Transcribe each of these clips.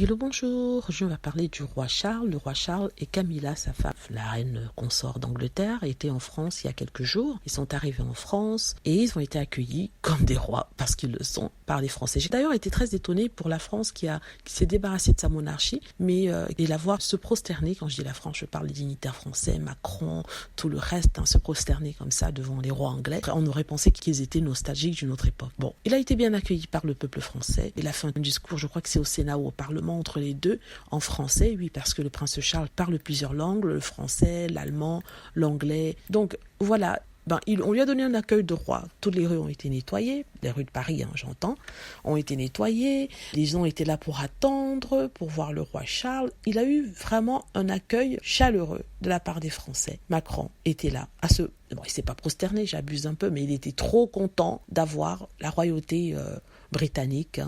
Hello, bonjour. Aujourd'hui, on va parler du roi Charles. Le roi Charles et Camilla, sa femme, la reine consort d'Angleterre, étaient en France il y a quelques jours. Ils sont arrivés en France et ils ont été accueillis comme des rois, parce qu'ils le sont, par les Français. J'ai d'ailleurs été très étonnée pour la France qui s'est débarrassée de sa monarchie, mais et la voir se prosterner. Quand je dis la France, je parle des dignitaires français, Macron, tout le reste, se prosterner comme ça devant les rois anglais. On aurait pensé qu'ils étaient nostalgiques d'une autre époque. Bon, il a été bien accueilli par le peuple français. Il a fait un discours, je crois que c'est au Sénat ou au Parlement, entre les deux, en français, oui, parce que le prince Charles parle plusieurs langues, le français, l'allemand, l'anglais. Donc voilà, on lui a donné un accueil de roi. Toutes les rues ont été nettoyées, les rues de Paris, j'entends, ont été nettoyées. Les gens étaient là pour attendre, pour voir le roi Charles. Il a eu vraiment un accueil chaleureux de la part des Français. Macron était là. Bon, il s'est pas prosterné, j'abuse un peu, mais il était trop content d'avoir la royauté britannique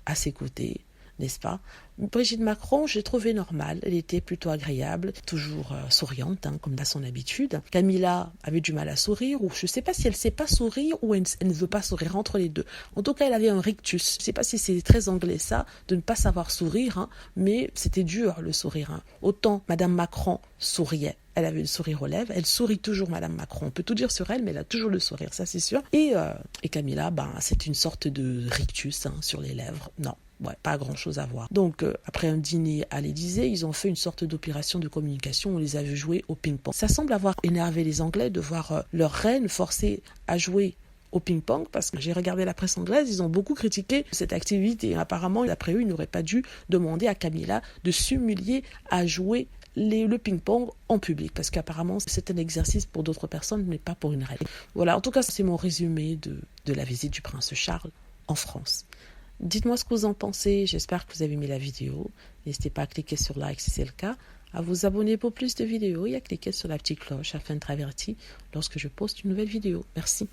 à ses côtés, n'est-ce pas? Brigitte Macron, j'ai trouvé normale. Elle était plutôt agréable, toujours souriante, comme à son habitude. Camilla avait du mal à sourire, ou je ne sais pas si elle ne sait pas sourire ou elle ne veut pas sourire, entre les deux. En tout cas, elle avait un rictus. Je ne sais pas si c'est très anglais ça, de ne pas savoir sourire, mais c'était dur le sourire. Autant Madame Macron souriait. Elle avait le sourire aux lèvres. Elle sourit toujours, Madame Macron. On peut tout dire sur elle, mais elle a toujours le sourire, ça c'est sûr. Et Camilla, c'est une sorte de rictus sur les lèvres. Non. Ouais, pas grand-chose à voir. Donc, après un dîner à l'Élysée, ils ont fait une sorte d'opération de communication. On les a vus jouer au ping-pong. Ça semble avoir énervé les Anglais de voir leur reine forcée à jouer au ping-pong, parce que j'ai regardé la presse anglaise, ils ont beaucoup critiqué cette activité. Apparemment, d'après eux, ils n'auraient pas dû demander à Camilla de s'humilier à jouer le ping-pong en public, parce qu'apparemment c'est un exercice pour d'autres personnes, mais pas pour une reine. Voilà, en tout cas, c'est mon résumé de la visite du prince Charles en France. Dites-moi ce que vous en pensez, j'espère que vous avez aimé la vidéo. N'hésitez pas à cliquer sur like si c'est le cas, à vous abonner pour plus de vidéos et à cliquer sur la petite cloche afin d'être averti lorsque je poste une nouvelle vidéo. Merci.